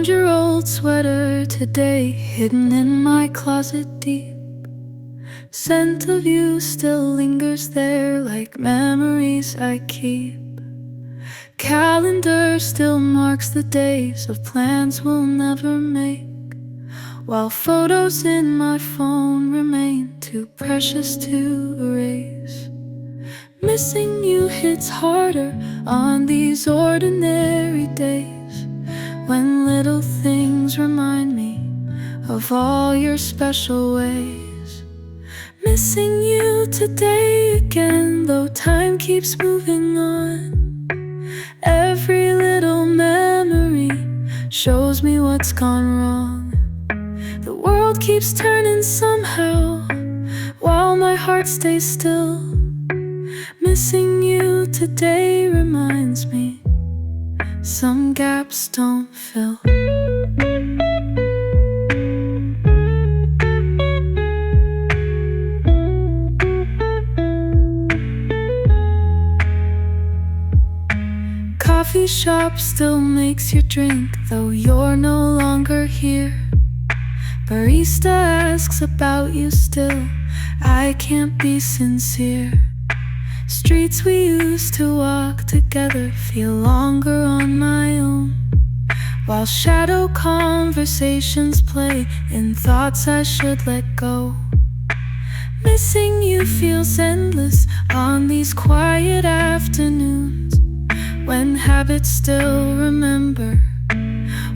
Found your old sweater today, hidden in my closet deep. Scent of you still lingers there like memories I keep. Calendar still marks the days of plans we'll never make, while photos in my phone remain too precious to erase. Missing you hits harder on these ordinary days, when little things remind me of all your special ways. Missing you today again, though time keeps moving on. Every little memory shows me what's gone wrong. The world keeps turning somehow, while my heart stays still. Missing you today reminds me some gaps don't fill. Coffee shop still makes your drink, though you're no longer here. Barista asks about you still, I can't be sincere. Streets we used to walk together feel longer on my own, while shadow conversations play in thoughts I should let go. Missing you feels endless on these quiet afternoons, when habits still remember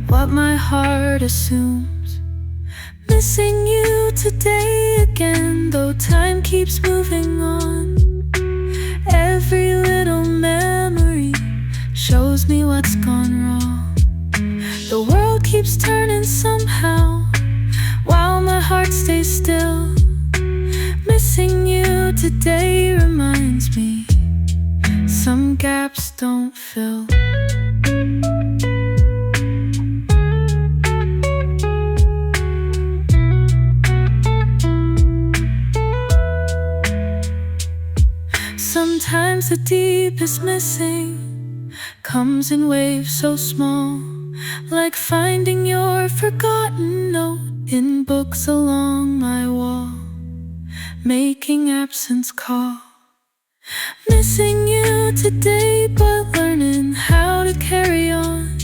what my heart assumes. Missing you today again, though time keeps moving on. Every little memory shows me what's gone wrong. The world keeps turning somehow, while my heart stays still. Missing you today reminds me some gaps don't fill. Sometimes the deepest missing comes in waves so small, like finding your forgotten note in books along my wall, making absence call. Missing you today, but learning how to carry on.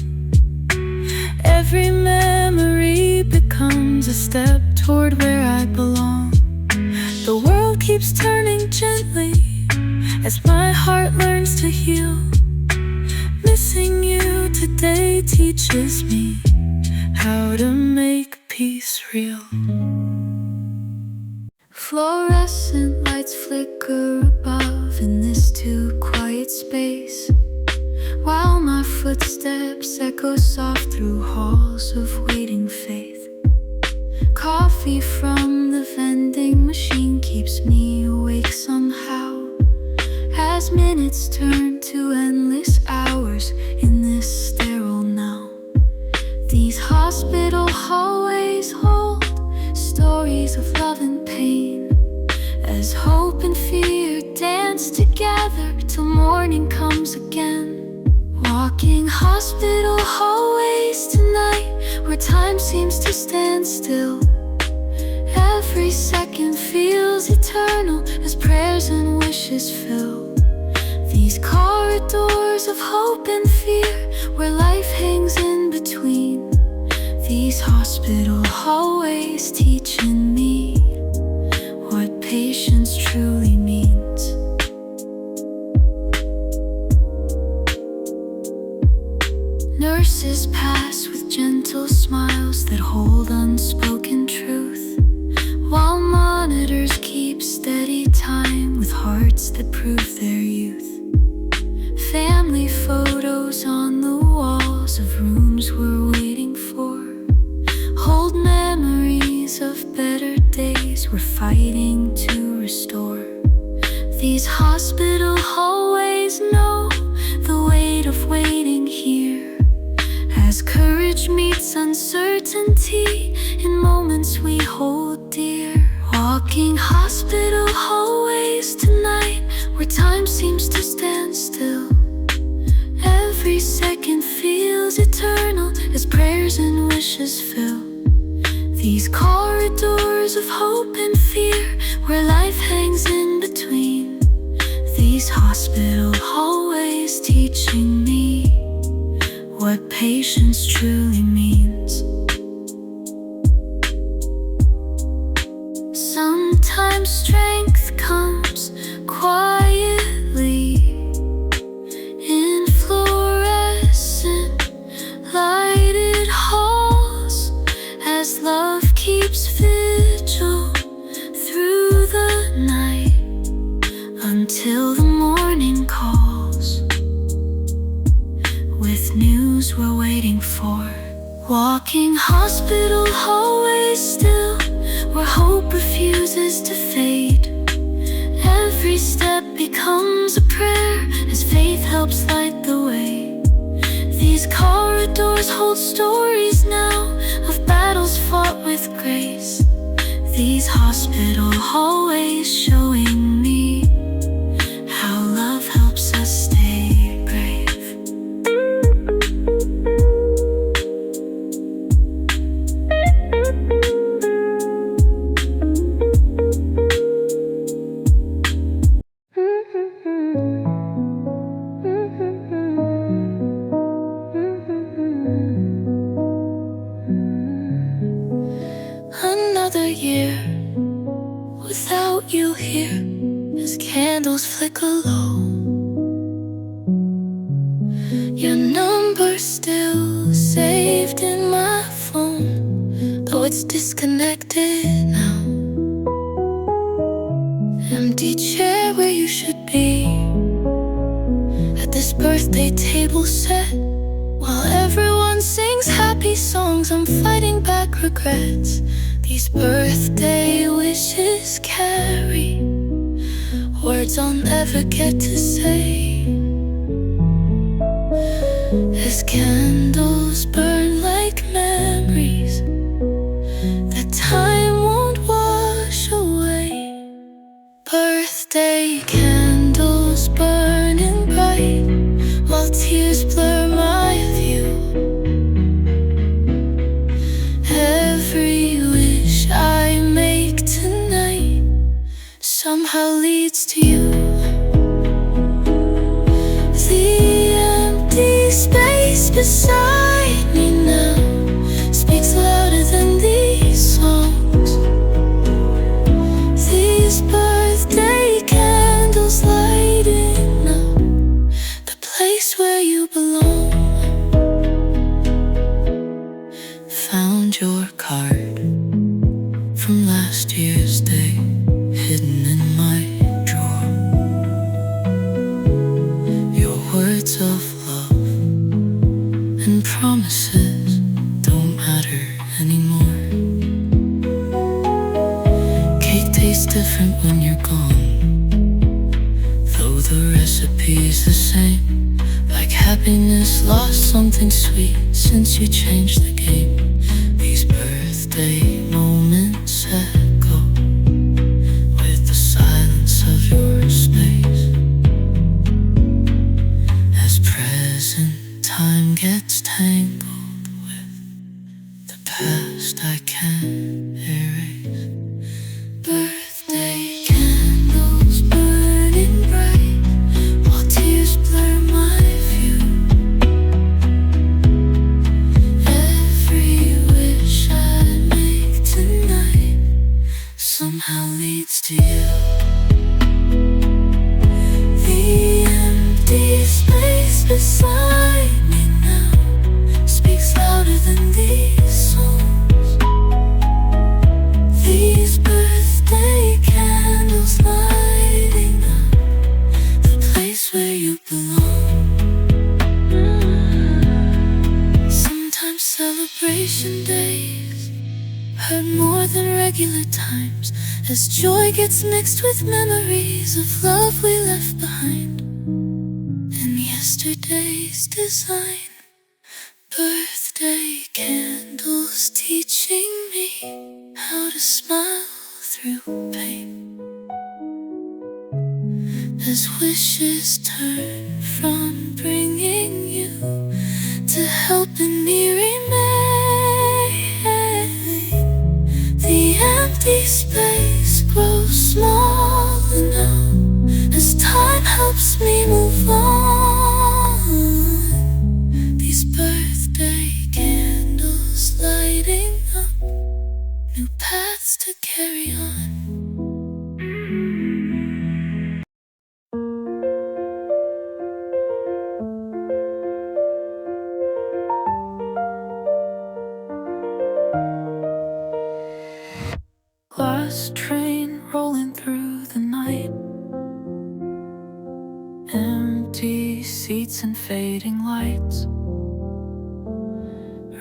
Every memory becomes a step toward where I belong. The world keeps turning gently as my heart learns to heal. Missing you today teaches me how to make peace real. Fluorescent lights flicker above in this too quiet space, while my footsteps echo soft through halls of waiting faith. Coffee from the vending machine keeps me awake somehow, as minutes turn to endless hours in this sterile now. These hospital hallways hold stories of love and pain, as hope and fear dance together till morning comes again. Walking hospital hallways tonight, where time seems to stand still. Every second feels eternal as prayers and wishes fill these corridors of hope and fear, where life hangs in between. These hospital hallways teaching me what patience truly means. Nurses pass with gentle smiles that hold unspoken truth, while monitors keep steady time with hearts that prove their youth. Family photos on the walls of rooms we're waiting for hold memories of better days we're fighting to restore. These hospital hallways know the weight of waiting here, as courage meets uncertainty in moments we hold dear. Walking hospital hallways tonight, where time seems to stand still. Every second feels eternal as prayers and wishes fill these corridors of hope and fear, where life hangs in between. These hospital hallways teaching me what patience truly means. Sometimes strength comes quietly in fluorescent lighted halls, as love keeps vigil through the night until the morning calls with news we're waiting for. Walking hospital hallways still, where hope refuses to fade. Every step becomes a prayer as faith helps light the way. These corridors hold stories now of battles fought with grace. These hospital hallways showing me how love helps us stay brave. Another year without you here, as candles flicker low. Your number's still saved in my phone, though it's disconnected now. Empty chair where you should be, at this birthday table set. While everyone sings happy songs, I'm fighting back regrets. These birthday wishes carry words I'll never get to say, as candles burn like memories that time won't wash away. Birthday candles burning bright while tears blur my view. Every wish I make tonight somehow leads to you. The empty space beside me now speaks louder than these songs. These birthday candles lighting up the place where you belong. Found your card from last year's day, hidden in my drawer. Your words of love and promises don't matter anymore. Cake tastes different when you're gone, though the recipe's the same. Like happiness lost something sweet since you changed the game. These birthday moments echo with the silence of your space, as present time gets tangled with the past I can't erase. Birthday candles burning bright while tears blur my view. Every wish I make tonight somehow leads to you. The empty space beside me now speaks louder than these songs. These birthday candles lighting up the place where you belong. Sometimes celebration days hurt more than regular times, as joy gets mixed with memories of love we left behind in yesterday's design. Birthday candles teaching me how to smile through pain, as wishes turn from bringing you to helping me remain. fast train rolling through the night. Empty seats and fading lights.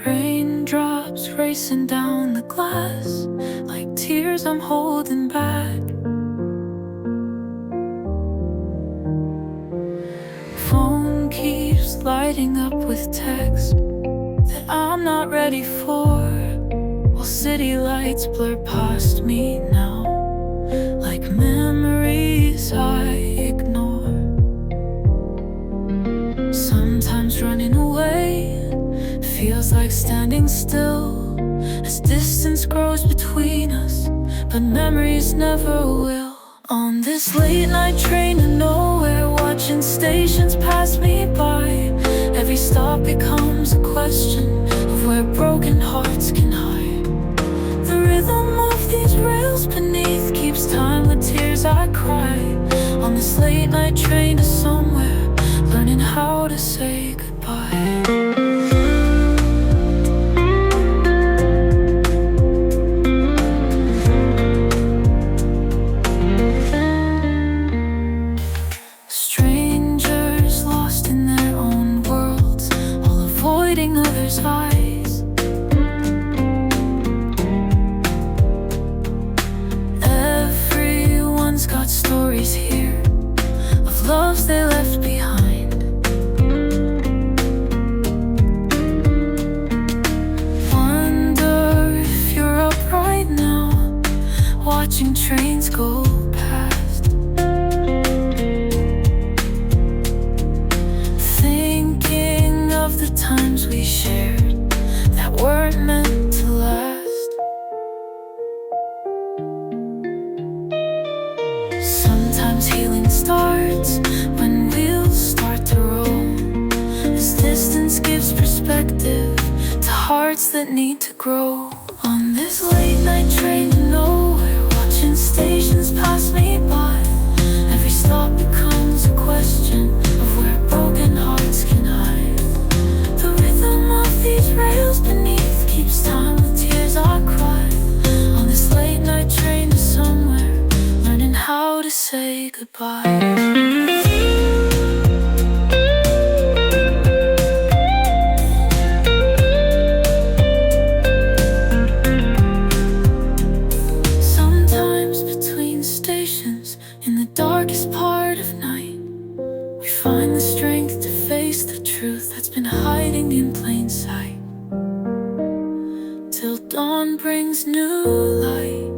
Raindrops racing down the glass like tears I'm holding back. Phone keeps lighting up with texts that I'm not ready for, while city lights blur past me now like memories I ignore. Sometimes running away feels like standing still as distance grows between us, but memories never will. On this late night train to nowhere, watching stations pass me by, every stop becomes a question of where broken hearts can hide. The rhythm of these rails beneath keeps time with tears I cry. On this late night train to somewhere, learning how to say goodbye. Eyes. Everyone's got stories here of loves they left behind. Wonder if you're up right now, watching trains go past, thinking of the times we shared that weren't meant to last. Sometimes healing starts when wheels start to roll, as distance gives perspective to hearts that need to grow. On this late night train to nowhere, watching stations pass me by, every stop becomes a question of where broken hearts can hide. The rhythm of these rails beneath keeps time with tears I cry. On this late night train to somewhere, learning how to say goodbye. Darkest part of night, we find the strength to face the truth that's been hiding in plain sight, till dawn brings new light.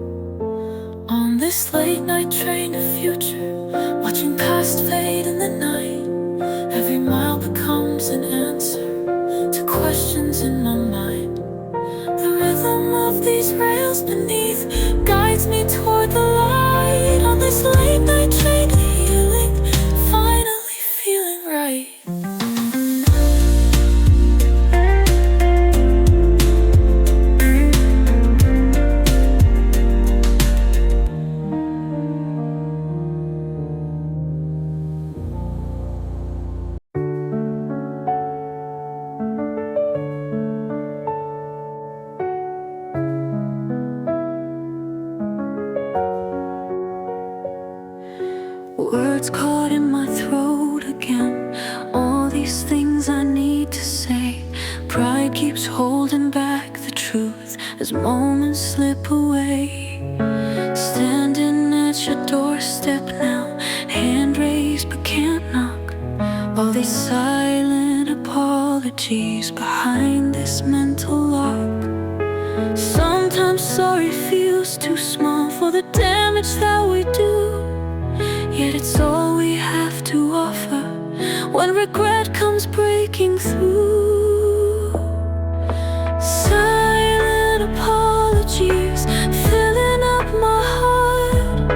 On this late night train of future, watching past fade in the night, every mile becomes an answer to questions in my mind. The rhythm of these rails beneath guides me toward the light. On this late night train to healing, finally feeling right. Words caught in my throat again, all these things I need to say. Pride keeps holding back the truth as moments slip away. Standing at your doorstep now, hand raised but can't knock. All these silent apologies behind this mental lock. Sometimes sorry feels too small for the damage that we do, yet it's all we have to offer when regret comes breaking through. Silent apologies filling up my heart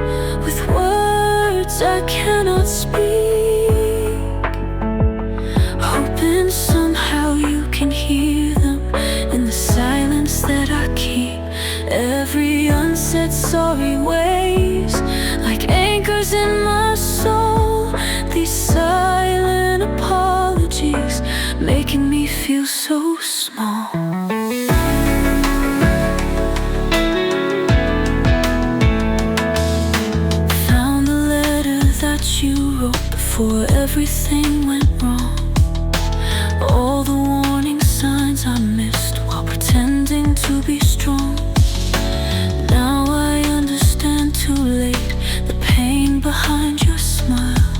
with words I cannot speak, hoping somehow you can hear them in the silence that I keep. Every unsaid sorry waves like anchors in my soul, these silent apologies making me feel so small. everything went wrong. All the warning signs I missed while pretending to be strong. Now I understand too late the pain behind your smile,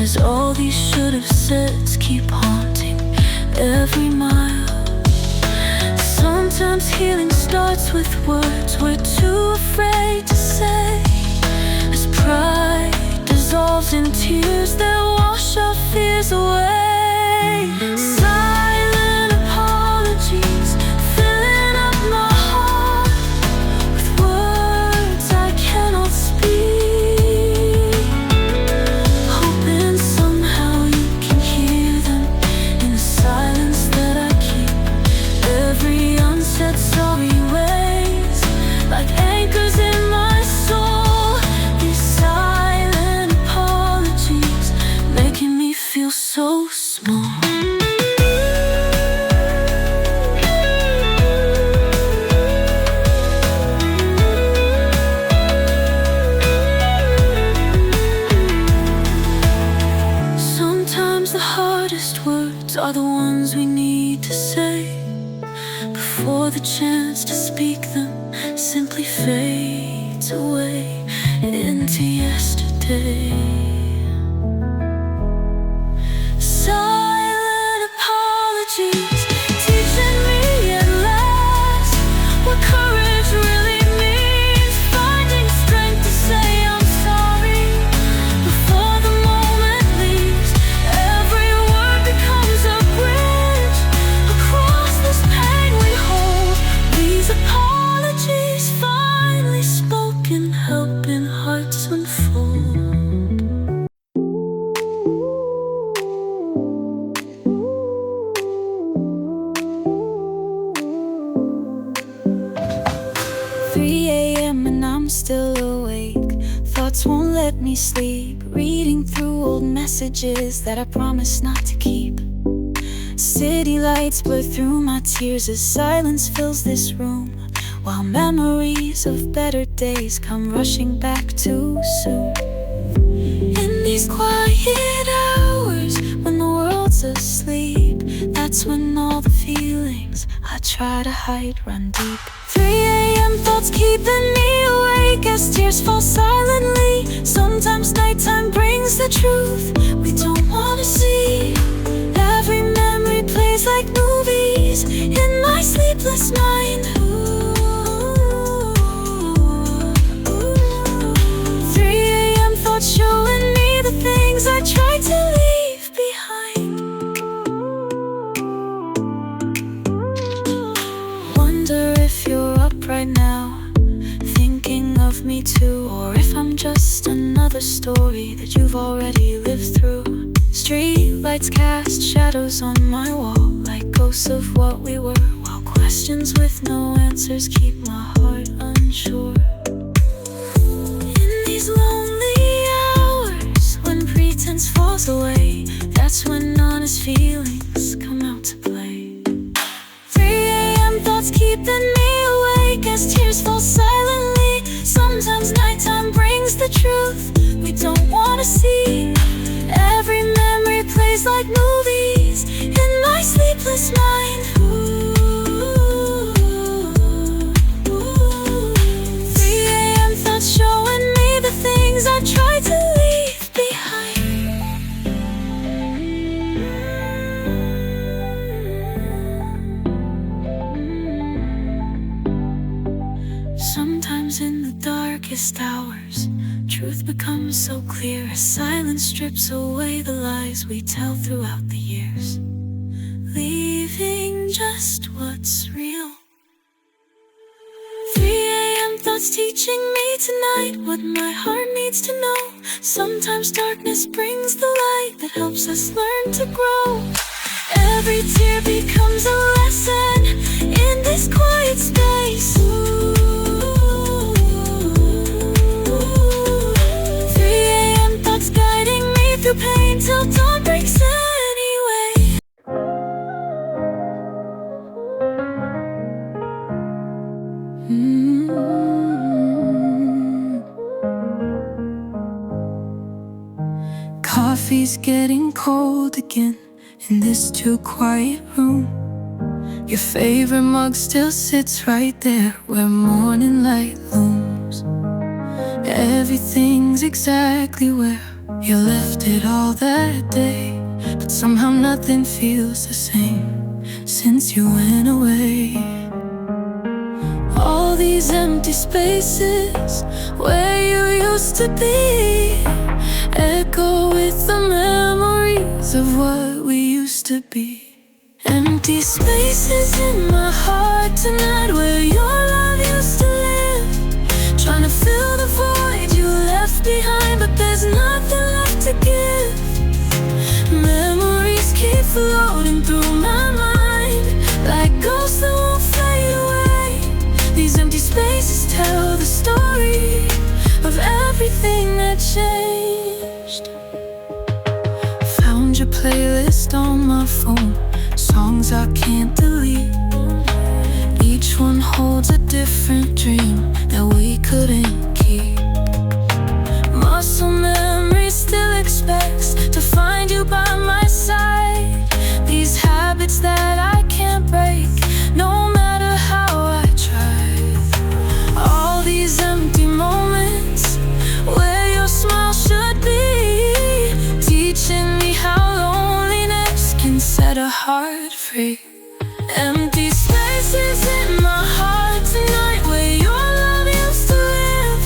as all these should have said's keep haunting every mile. Sometimes healing starts with words we're too afraid to say, as pride dissolves in tears that wash our fears away. Silent apologies filling up my heart with words I cannot speak, hoping somehow you can hear them in the silence that I keep. Every unsaid sorry weighs like anchors in my soul. These silent apologies making me feel so small. Sometimes the hardest words are the ones we need to say before the chance to speak them simply fades away into yesterday. Silent apologies teaching me at last what courage really means, finding strength to say I'm sorry before the moment leaves. Every word becomes a bridge across this pain we hold. These apologies finally spoken, helping hearts unfold. And I'm still awake. Thoughts won't let me sleep. Reading through old messages that I promised not to keep. City lights blur through my tears as silence fills this room, while memories of better days come rushing back too soon. In these quiet hours when the world's asleep, that's when all the feelings I try to hide run deep. 3 a.m. thoughts keeping me awake as tears fall silently. Sometimes nighttime brings the truth we don't want to see. Every memory plays like movies in my sleepless mind. 3 a.m. thoughts showing me the things I tried to leave behind. Wonder if you're up right now, thinking of me too, or if I'm just another story that you've already lived through. Street lights cast shadows on my wall like ghosts of what we were, while questions with no answers keep my heart unsure. In these lonely hours when pretense falls away, that's when honest feelings come out to play. 3 a.m. thoughts keeping me awake as tears fall silently. Sometimes nighttime brings the truth we don't want to see. Every memory plays like movies in my sleepless mind. 3 a.m. thoughts showing me the things I tried to leave behind. Sometimes in the darkest hours, truth becomes so clear as silence strips away the lies we tell throughout the years, leaving just what's real. 3 a.m. thoughts teaching me tonight what my heart needs to know. Sometimes darkness brings the light that helps us learn to grow. Every tear becomes a lesson in this quiet space. 3 a.m. thoughts guiding me through pain till dawn breaks anyway. coffee's getting cold again in this too quiet room. Your favorite mug still sits right there where morning light looms. Everything's exactly where you left it all that day, but somehow nothing feels the same since you went away. All these empty spaces where you used to be echo with the memories of what we used to be. Empty spaces in my heart tonight where your love used to live, trying to fill the void you left behind, but there's nothing left to give. Memories keep floating through my mind like ghosts that won't fade away. These empty spaces tell the story of everything that changed. Found your playlist on my phone, songs I can't delete. Each one holds a different dream that we couldn't keep. Muscle memory still expects to find you by my side. These habits that I can't break, no matter how I try. All these empty moments where your smile should be, teaching me how loneliness can set a heart free. Empty spaces in my heart tonight where your love used to live,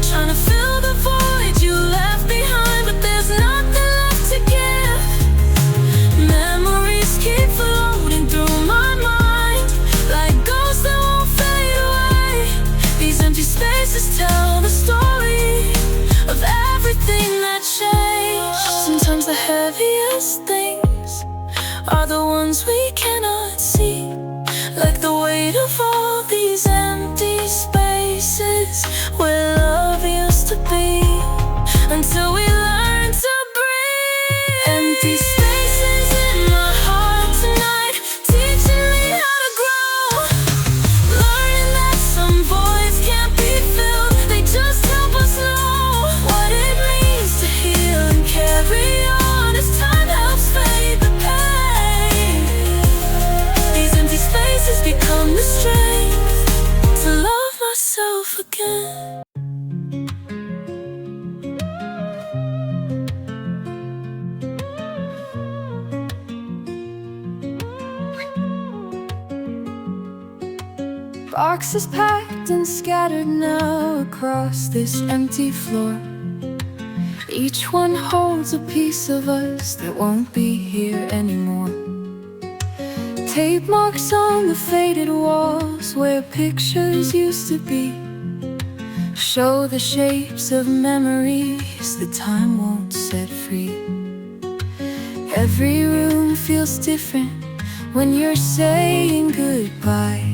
trying to fill the void you left behind, but there's nothing left to give. Memories keep floating through my mind like ghosts that won't fade away. These empty spaces tell the story of everything that changed. Sometimes the heaviest things are the ones we cannot see, like the weight of all these empty spaces where love used to be, until we learn to breathe. Empty spaces in my heart tonight, teaching me how to grow, learning that some voids can't be filled, they just help us know what it means to heal and carry on as time helps fade the pain. These empty spaces become the strength to love myself again. Boxes packed and scattered now across this empty floor. Each one holds a piece of us that won't be here anymore. Tape marks on the faded walls where pictures used to be show the shapes of memories that time won't set free. Every room feels different when you're saying goodbye,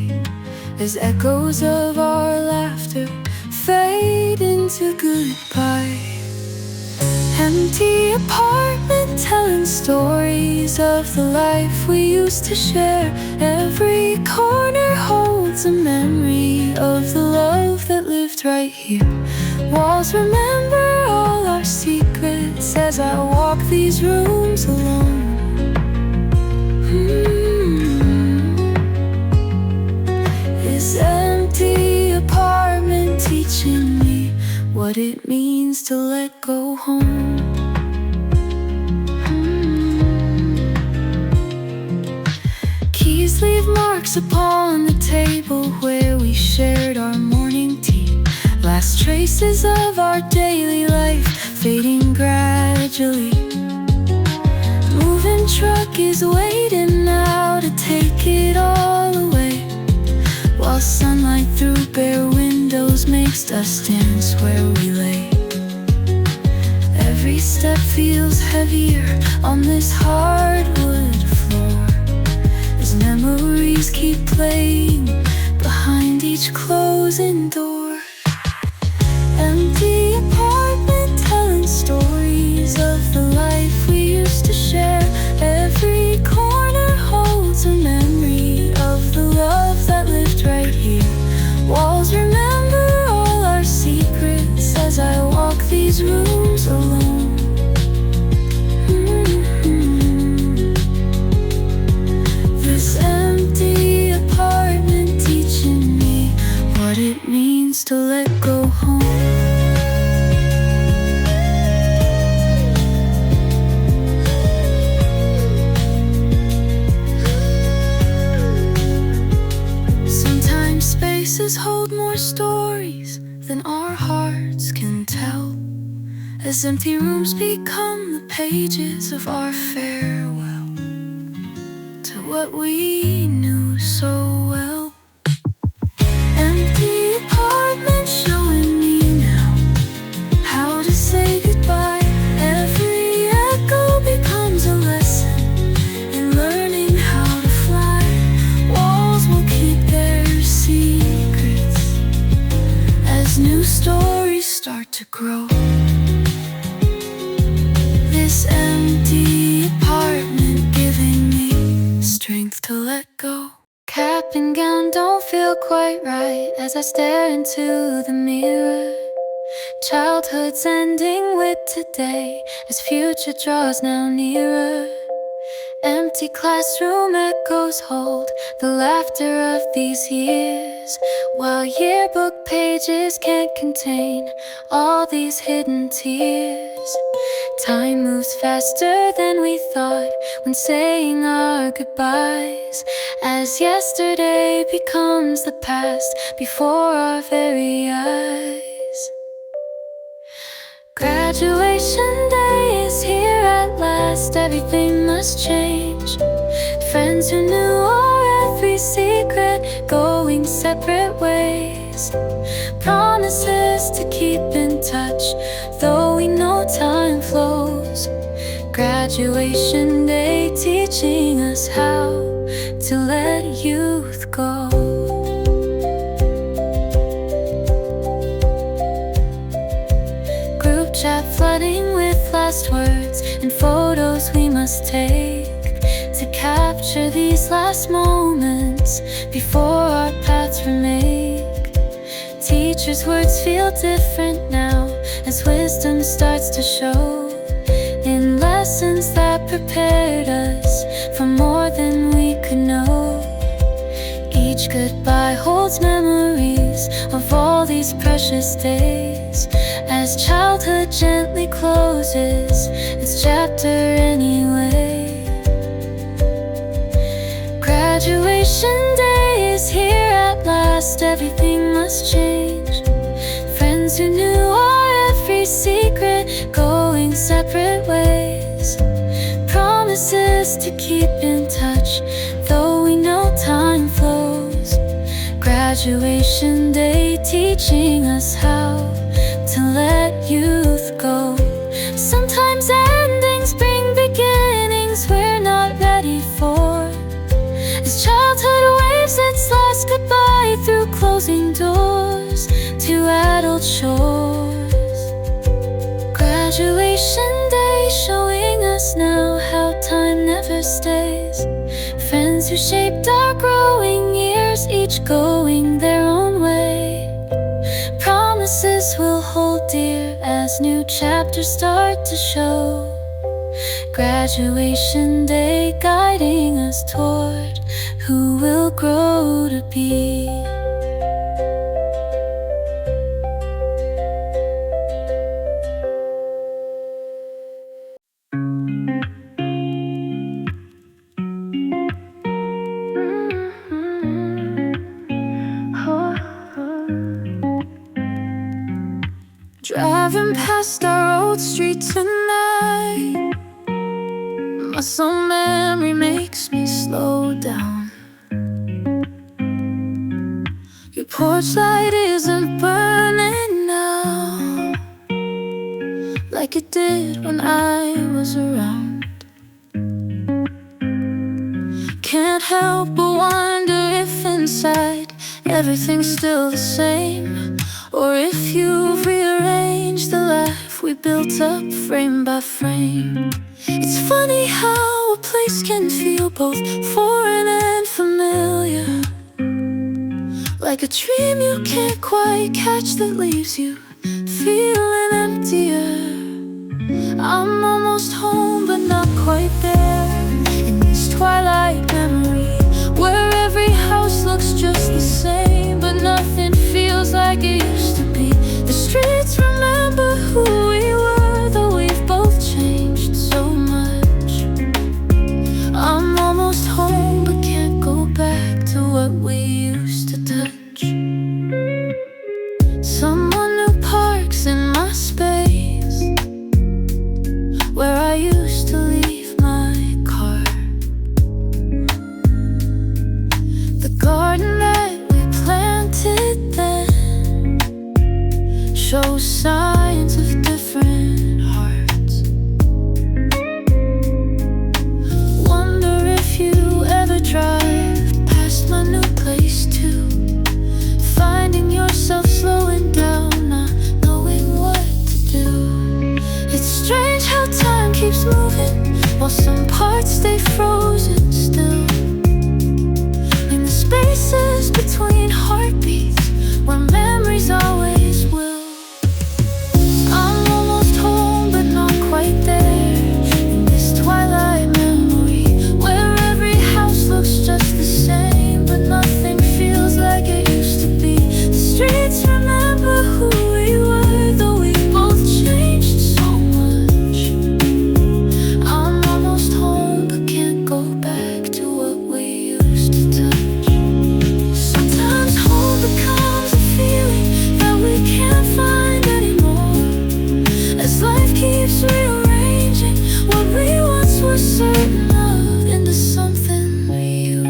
as echoes of our laughter fade into goodbye. Empty apartment telling stories of the life we used to share. Every corner holds a memory of the love that lived right here. Walls remember all our secrets as I walk these rooms alone. This empty apartment teaching me what it means to let go home. Keys leave marks upon the table where we shared our morning tea. Last traces of our daily life fading gradually. Moving truck is waiting now to take it all away, while sunlight through bare windows makes dust dance where we lay. Every step feels heavier on this hardwood floor as memories keep playing behind each closing door. Empty apartment telling stories of the life we used to share. Every corner holds a memory of the love that lived right here. Walls remember all our secrets as I walk these rooms alone. places hold more stories than our hearts can tell, as empty rooms become the pages of our farewell to what we knew so well. Empty apartment showing me now how to say goodbye. Every echo becomes a lesson in learning how to fly. Walls will keep their secrets as new stories start to grow. This empty apartment giving me strength to let go. Cap and gown don't feel quite right as I stare into the mirror. Childhood's ending with today as future draws now nearer. Empty classroom echoes hold the laughter of these years, while yearbook pages can't contain all these hidden tears. Time moves faster than we thought when saying our goodbyes, as yesterday becomes the past before our very eyes. Graduation day is here at last, everything must change. Friends who knew our every secret going separate ways. Promises to keep in touch, though we know time flows. Graduation day teaching us how to let youth go. Group chat flooding with last words and photos we must take to capture these last moments before our paths remake. Teachers' words feel different now as wisdom starts to show in lessons that prepared us for more than we could know. Each goodbye holds memories of all these precious days as childhood gently closes its chapter anyway. Graduation day is here at last, everything must change. Friends who knew our every secret going separate ways. Promises to keep in touch, though we know time flows. Graduation day teaching us how to let youth go. Sometimes endings bring beginnings we're not ready for, as childhood waves its last goodbye through closing doors to adult shores. Graduation day showing us now how time never stays. Friends who shaped our growing years, each going their own way. Promises we'll hold dear as new chapters start to show. Graduation day guiding us toward who we'll grow to be. Driving past our old street tonight, muscle memory makes me slow down. Your porch light isn't burning now like it did when I was around. Can't help but wonder if inside everything's still the same, or if you've rearranged the life we built up frame by frame. It's funny how a place can feel both foreign and familiar, like a dream you can't quite catch that leaves you feeling emptier. I'm almost home but not quite there, in this twilight memory where every house looks just the same, but nothing feels like it used to be. The streets remember who we were, though we've both changed so much. I'm almost home but can't go back to what we used to touch. while some parts stay frozen still. In the spaces between heartbeats, where memories always will. I'm almost home but not quite there. In this twilight memory, where every house looks just the same, but nothing feels like it used to be. The streets remember who we were, though we both changed so much. I'm almost home but can't go back to what we used to touch. Sometimes home becomes a feeling that we can't find anymore, as life keeps rearranging what we once were certain of into something new.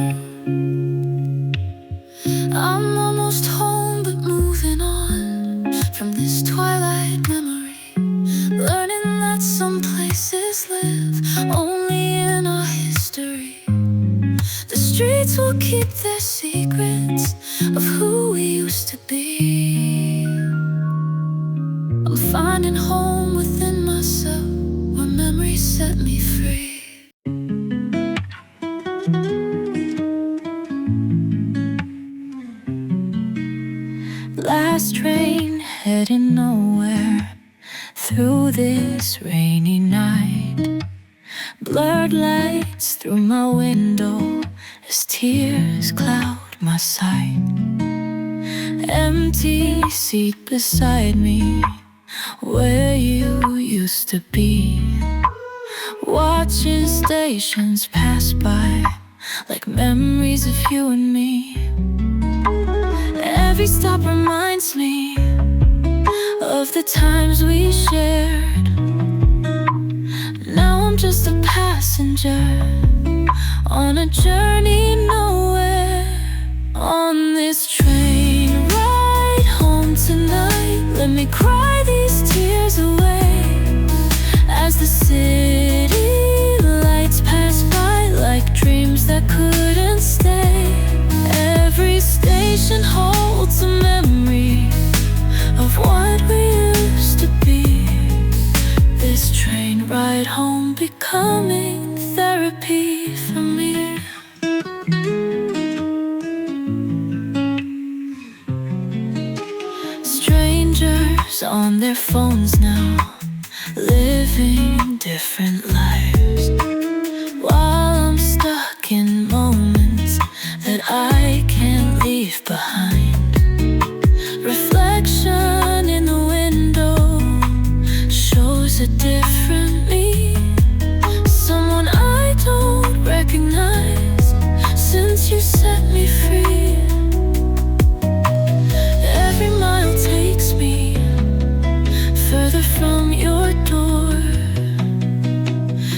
I'm almost home but moving on from this twilight memory, learning that some places live only in our history. The streets will keep their secrets of who we used to be. I'm finding home within myself, where memories set me free. Last train heading nowhere through this rainy night. Blurred lights through my window as tears cloud my sight. Empty seat beside me, where you used to be. Watching stations pass by like memories of you and me. Every stop reminds me of the times we shared. Now I'm just a passenger on a journey nowhere. On this train ride home tonight, let me cry these tears away as the city lights pass by like dreams that couldn't stay. Every station holds a memory of what we used to be. This train ride home becoming therapy for me. Strangers on their phones now, living different lives, while I'm stuck in moments that I can't leave behind. Reflection in the window shows a different me, someone I don't recognize since you set me free. Every mile takes me further from your door,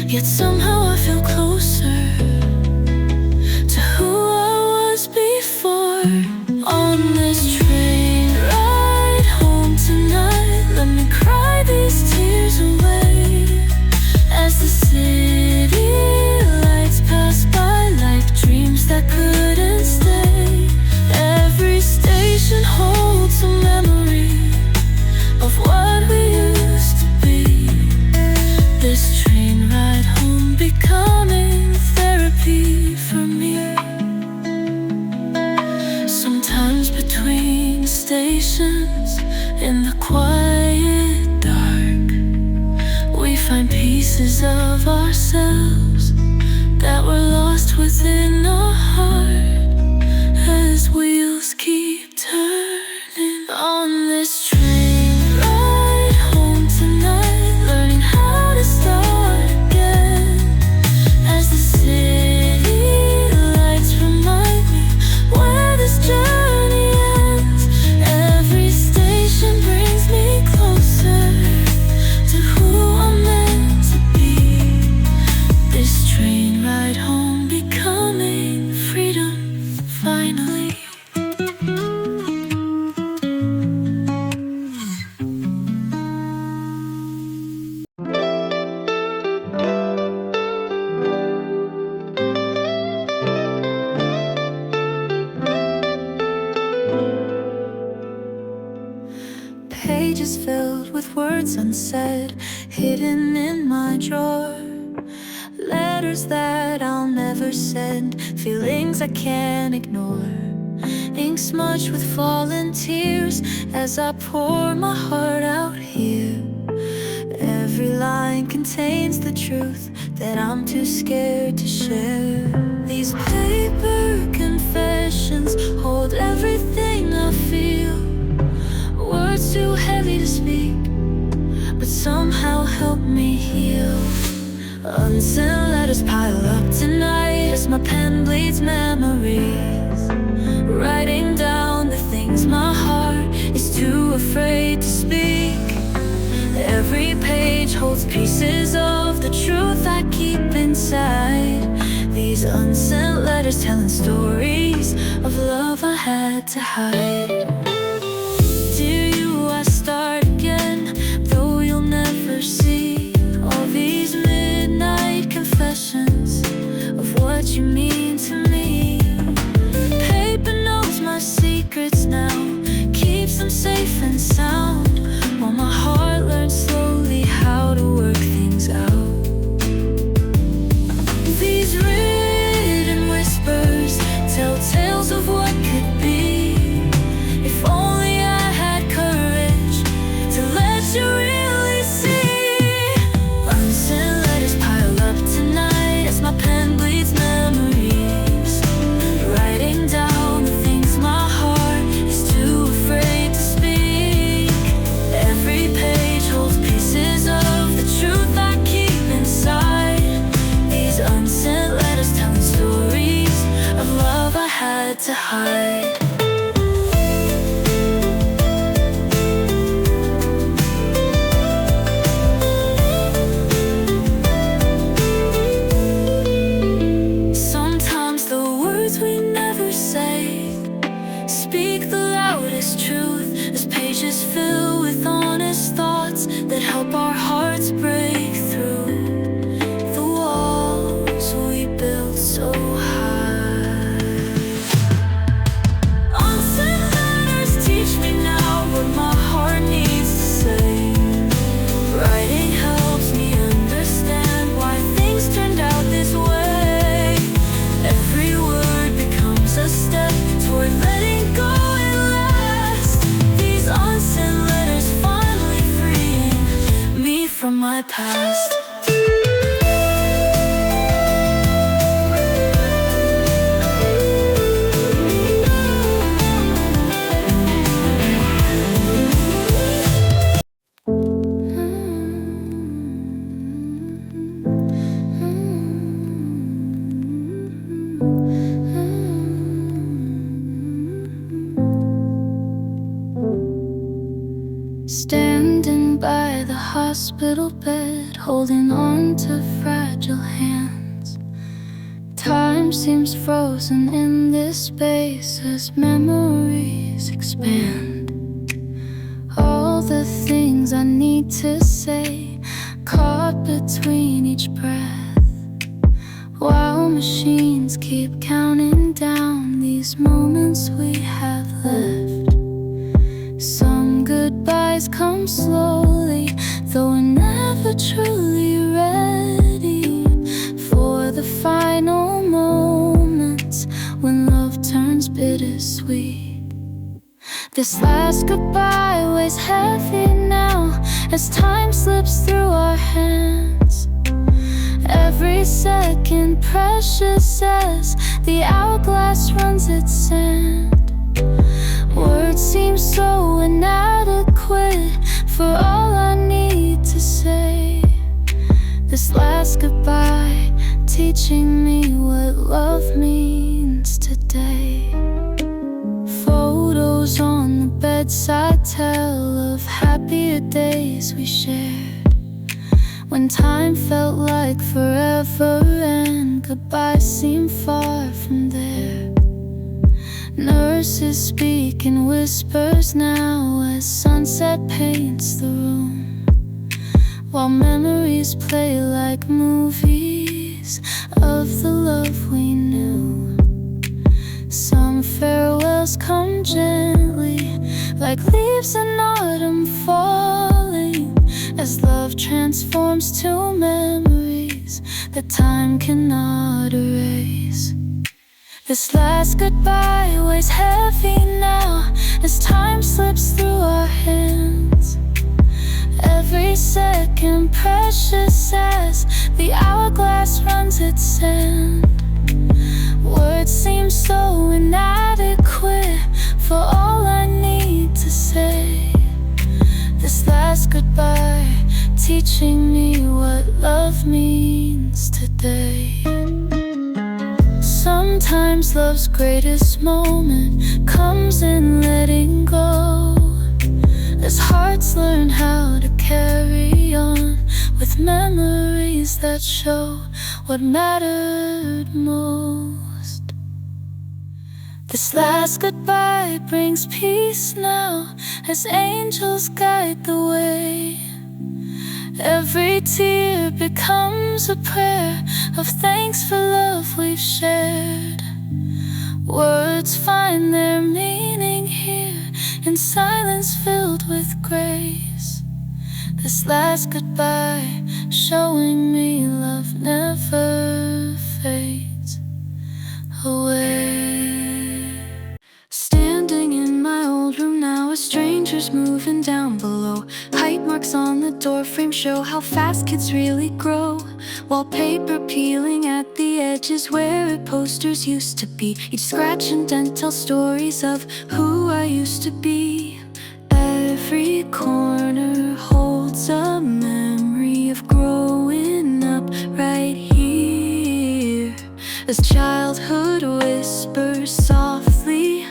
yet somehow I feel closer to who I was before. On this train ride home tonight, let me cry these tears away as the city lights pass by like dreams that couldn't stay. Every station holds a memory of what we used to be. This train ride home becoming therapy for me. Sometimes between stations in the quiet dark, we find pieces of ourselves that were lost within our heart as wheels keep turning. On this train ride home tonight, learning how to start again as the city lights remind me where this journey ends. Every station brings me closer to who I'm meant to be. This train ride home becoming freedom finally. Pages filled with words unsaid, hidden in my drawer. letters that I'll never send, feelings I can't ignore. Ink smudged with fallen tears as I pour my heart out here. Every line contains the truth that I'm too scared to share. These paper confessions hold everything I feel. Words too heavy to speak, but somehow help me heal. Unsent letters pile up tonight as my pen bleeds memories, writing down the things my heart is too afraid to speak. Every page holds pieces of the truth I keep inside. These unsent letters telling stories of love I had to hide. Dear you, I start again, though you'll never see all these midnight confessions of what you mean to me. Paper knows my secrets now, keeps them safe and sound, while my heart learns slowly how to work things out. These written whispers tell tales of what could be. If only I had courage to let you really see. Unsent letters pile up tonight as my pen bleeds memories, writing down the things my heart is too afraid to speak. Every page holds pieces of the truth I keep inside. These unsent letters telling stories of love I had to hide. Sometimes the words we never say speak the loudest truth as pages fill with honest thoughts that help our hearts break through the walls we built so high. Unsent letters teach me now what my heart needs to say. Writing helps me understand why things turned out this way. Every word becomes a step toward letting go at last. These unsent letters finally freeing me from my past. Standing by the hospital bed, holding on to fragile hands. Time seems frozen in this space as memories expand. All the things I need to say, caught between each breath, while machines keep counting down these moments we have left. Some goodbyes come slowly, though we're never truly ready for the final moments when love turns bittersweet. This last goodbye weighs heavy now as time slips through our hands. Every second precious as the hourglass runs its sand. Words seem so inadequate for all I need to say. This last goodbye teaching me what love means today. Photos on the bedside tell of happier days we shared, when time felt like forever and goodbye seemed far from there. Nurses speak in whispers now as sunset paints the room, while memories play like movies of the love we knew. Some farewells come gently, like leaves in autumn falling, as love transforms to memories that time cannot erase. This last goodbye weighs heavy now as time slips through our hands. Every second precious as the hourglass runs its end. Words seem so inadequate for all I need to say. This last goodbye teaching me what love means today. Sometimes love's greatest moment comes in letting go, as hearts learn how to carry on with memories that show what mattered most. This last goodbye brings peace now as angels guide the way. Every tear becomes a prayer of thanks for love we've shared. Words find their meaning here in silence filled with grace. This last goodbye showing me love never fades away. Standing in my old room now, as strangers moving down below. Height marks on the doorframe show how fast kids really grow. Wallpaper peeling at the edges where posters used to be. Each scratch and dent tells stories of who I used to be. Every corner holds a memory of growing up right here, as childhood whispers softly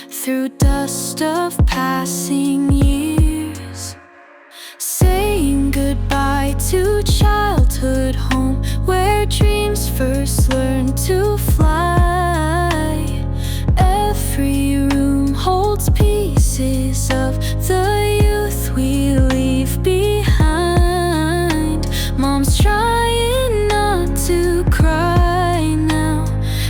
through dust of passing years. Saying goodbye to childhood home, where dreams first learned to fly. Every room holds pieces of the youth we leave behind. Mom's trying not to cry now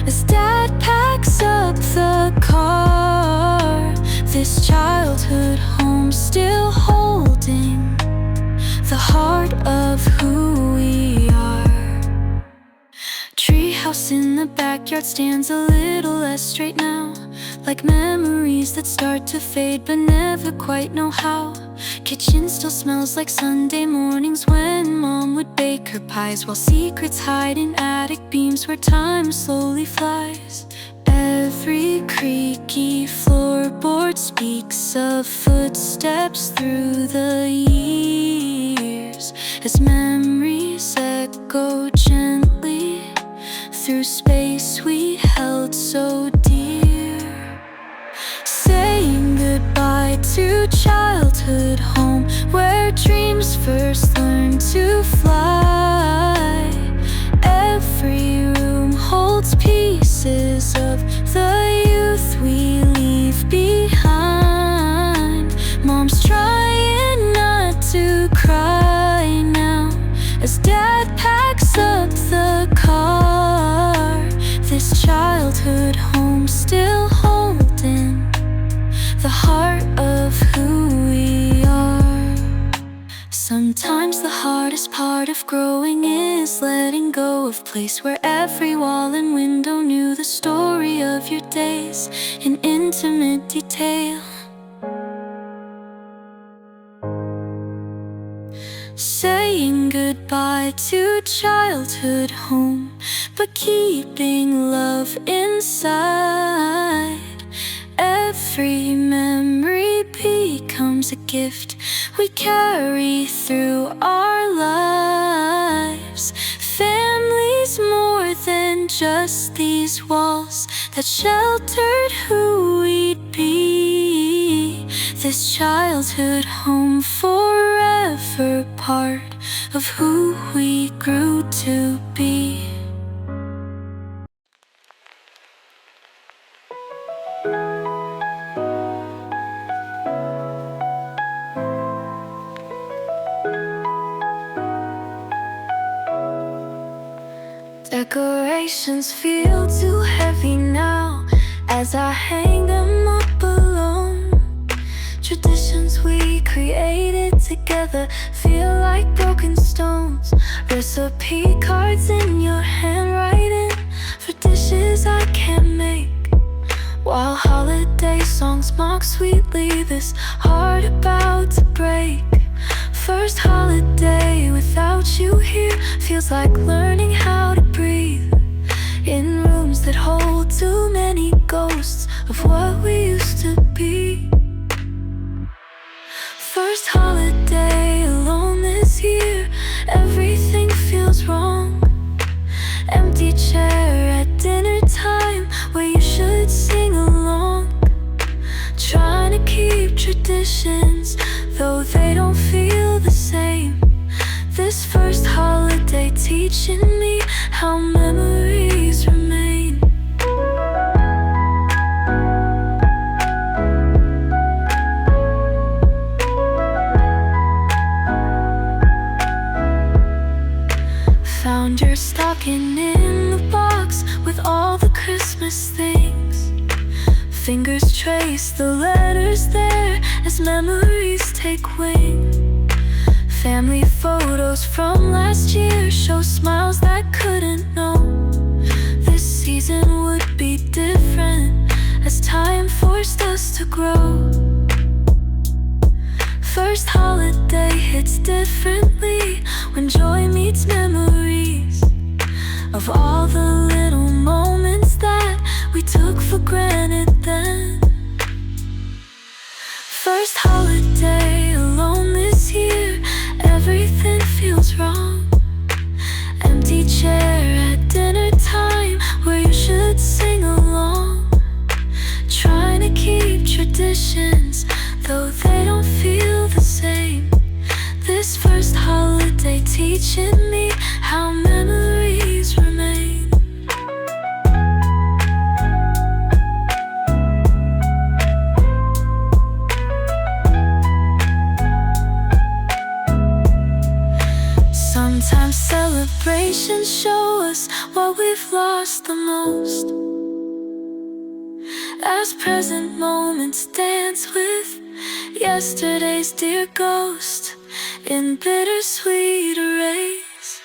as Dad packs up the car. This childhood home still holding the heart of who we are. Treehouse in the backyard stands a little less straight now, like memories that start to fade but never quite know how. Kitchen still smells like Sunday mornings when Mom would bake her pies, while secrets hide in attic beams where time slowly flies. Every creaky floorboard speaks of footsteps through the years, as memories echo gently through space we held so dear. Saying goodbye to childhood home, where dreams first learned to fly. Every room holds pieces of the youth we leave behind. Mom's trying not to cry now as Dad packs up the car. This childhood home still holding the heart of who we are. Sometimes the hardest part of growing is letting go of place where every wall and window knew the story of your days in intimate detail. Saying goodbye to childhood home, but keeping love inside. Every memory becomes a gift we carry through our lives. Family's more than just these walls that sheltered who we'd be. This childhood home forever part of who we grew to be. Decorations feel too heavy now as I hang them up alone. Traditions we created together together feel like broken stones. Recipe cards in your handwriting for dishes I can't make, while holiday songs mock sweetly this heart about to break. First holiday without you here feels like learning how to breathe in rooms that hold too many ghosts of what we used to be. First holiday alone this year, everything feels wrong. Empty chair at dinner time where you should sing along. Trying to keep traditions, though they don't feel the same. This first holiday teaching me how memories remain. Found your stocking in the box with all the Christmas things. Fingers trace the letters there as memories take wing. Family photos from last year show smiles that couldn't know this season would be different as time forced us to grow. First holiday hits differently when joy meets memories of all the little moments that we took for granted then. First holiday alone this year, everything feels wrong. Empty chair at dinner time where you should sing along. Trying to keep traditions, though they don't feel the same. This first holiday teaching me how memories remain. Sometimes celebrations show us what we've lost the most, as present moments dance with yesterday's dear ghost in bittersweet arrays.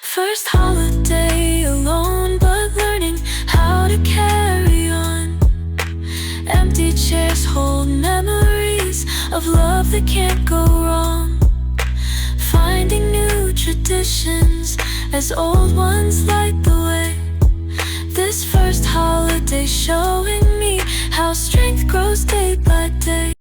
First holiday alone, but learning how to carry on. Empty chairs hold memories of love that can't go wrong. Finding new traditions as old ones light the way. This first holiday showing me how strength grows day by day.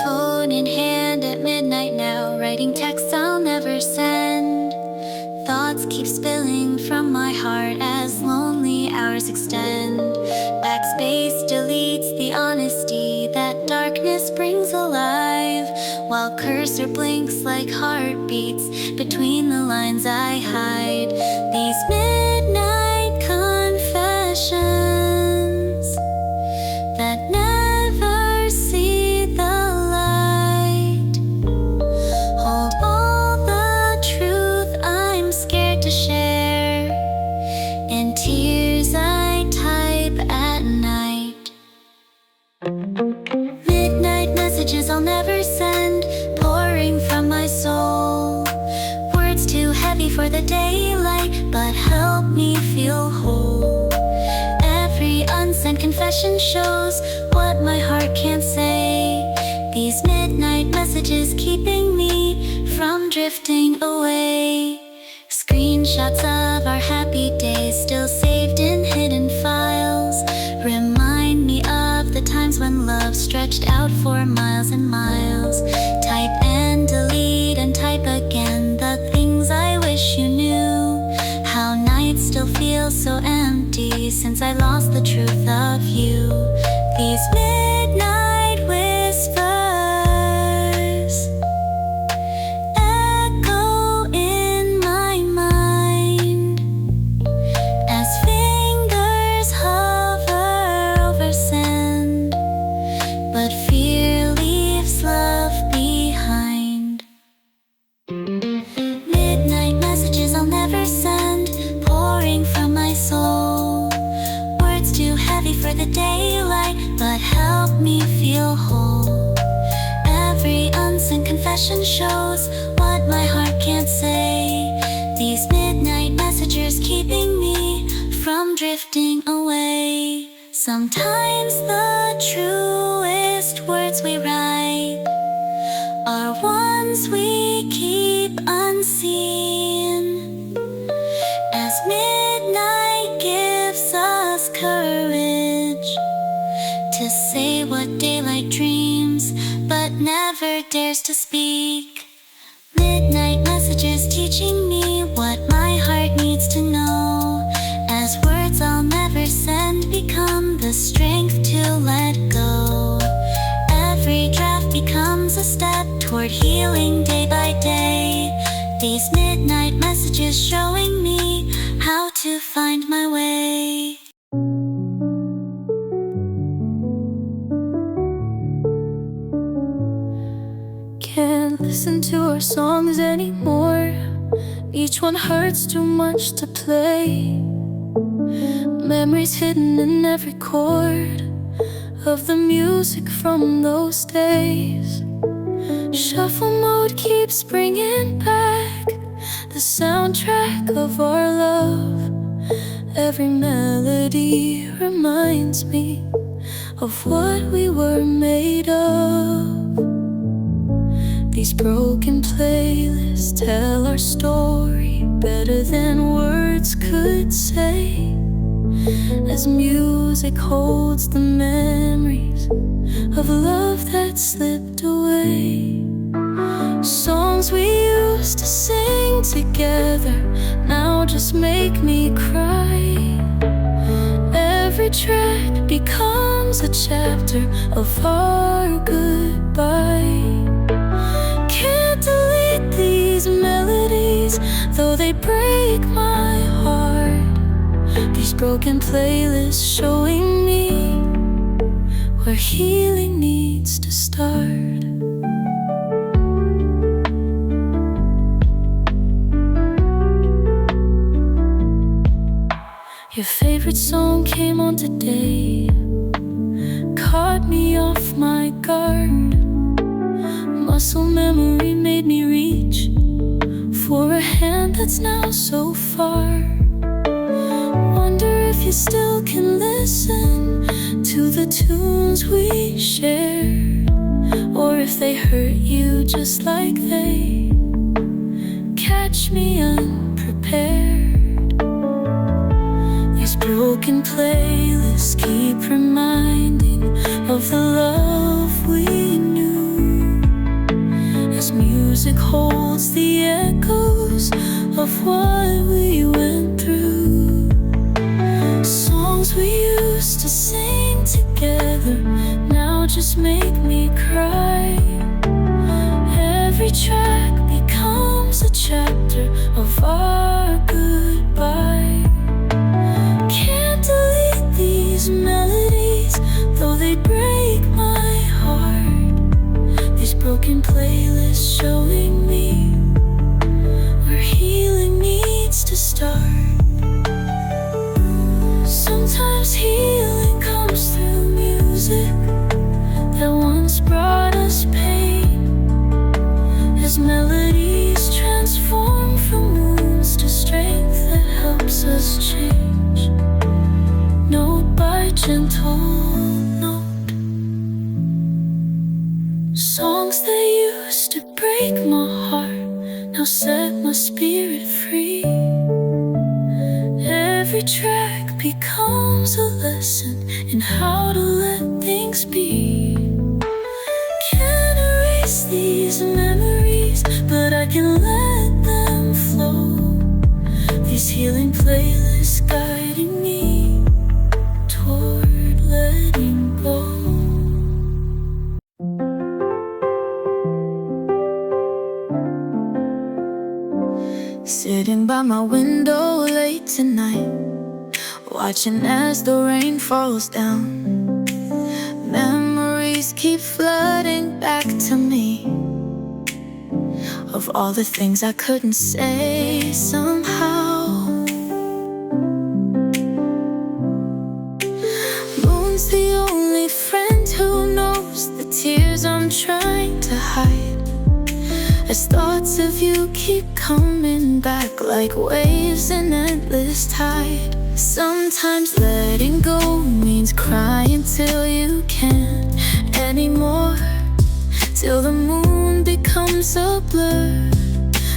Phone in hand at midnight now, writing texts I'll never send. Thoughts keep spilling from my heart as lonely hours extend. Backspace deletes the honesty that darkness brings alive, while cursor blinks like heartbeats between the lines I hide. These midnight confessions that never see the light hold all the truth I'm scared to share in tears I type at night. Midnight messages I'll never send, pouring from my soul. Words too heavy for the daylight, but help me feel whole. Every unsent confession shows what my heart can't say. These midnight messages keeping me from drifting away. Screenshots of our happy days still saved in hidden files remind me of the times when love stretched out for miles and miles. Type and delete and type again the things I wish you knew. How nights still feel so empty since I lost the truth of you. These midnight whispers echo in my mind as fingers hover over sand, but fear leaves love behind. Midnight messages I'll never passion shows what my heart can't say. These midnight messages keeping me from drifting away. Sometimes the truest words we write are ones we keep unseen. As midnight gives us courage to say what daylight dreams but never dares to speak. Midnight messages teaching me what my heart needs to know. As words I'll never send become the strength to let go. Every draft becomes a step toward healing day by day. These midnight messages showing me how to find my way. Can't listen to our songs anymore. Each one hurts too much to play. Memories hidden in every chord of the music from those days. Shuffle mode keeps bringing back the soundtrack of our love. Every melody reminds me of what we were made of. These broken playlists tell our story better than words could say. As music holds the memories of love that slipped away. Songs we used to sing together now just make me cry. Every track becomes a chapter of our goodbye. Can't delete these melodies, though they break my heart. These broken playlists showing me where healing needs to start. Your favorite song came on today, caught me off my guard. Muscle memory made me reach for a hand that's now so far. Wonder if you still can listen to the tunes we share, or if they hurt you just like they catch me unprepared. These broken playlists keep reminding of the love we knew. As music holds the echoes of what we went through. Songs we used to sing together now just make me cry. Every track becomes a chapter of our goodbye. Can't delete these melodies, though they break my heart. These broken playlists showing me where healing needs to start. Sometimes healing comes through music that once brought us pain. As melodies transform from wounds to strength that helps us change. Note by gentle note. Songs that used to break my heart now set my spirit free. Every track becomes a lesson in how to let things be. Can't erase these memories, but I can let them flow. These healing playlists guiding me toward letting go. Sitting by my window late tonight, watching as the rain falls down. Memories keep flooding back to me of all the things I couldn't say somehow. Moon's the only friend who knows the tears I'm trying to hide. as thoughts of you keep coming back like waves in endless tide. Sometimes letting go means crying till you can't anymore, till the moon becomes a blur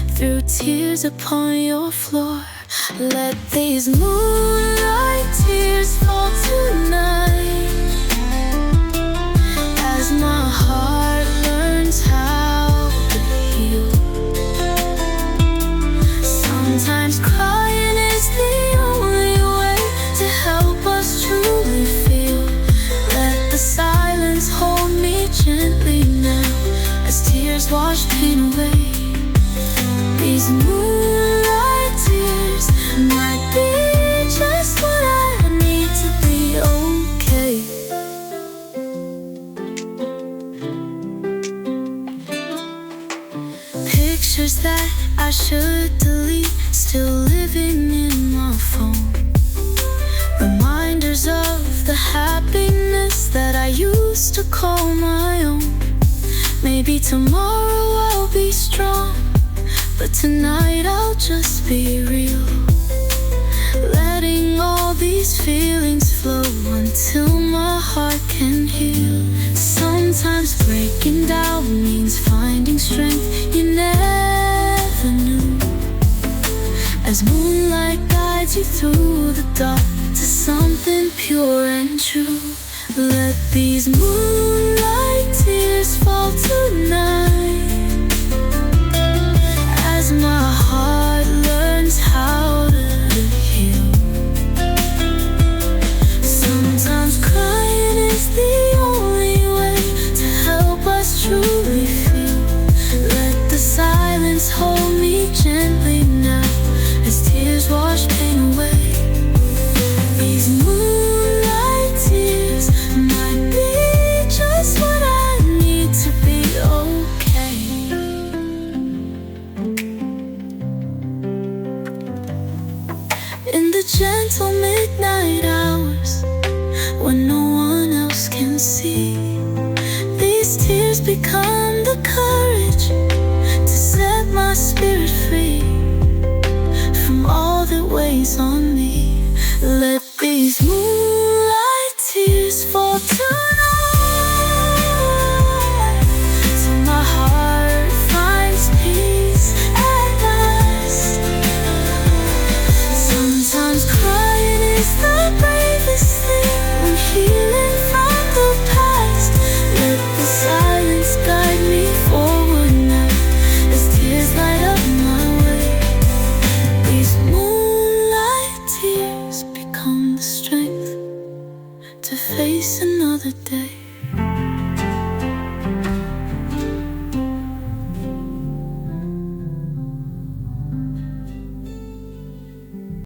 through tears upon your floor. Let these moonlight tears fall tonight as my heart learns how to heal. Sometimes crying is the only way to help us truly feel. Let the silence hold me gently now as tears wash pain away. These moonlight tears might be just what I need to be okay. Pictures that I should delete still living in my phone. Reminders of the happiness that I used to call my own. Maybe tomorrow I'll be strong, but tonight I'll just be real. Letting all these feelings flow until my heart can heal. Sometimes breaking down means finding strength you never knew, as moonlight guides you through the dark to something pure and true. Let these moonlight tears fall tonight as my heart learns how to heal. Sometimes crying is the only way to help us truly feel. Let the silence hold me gently now as tears wash pain away. These moonlight tears might be just what I need to be okay. In the gentle midnight hours when no one else can see, these tears become the courage to set my spirit free from all that weighs on me. Let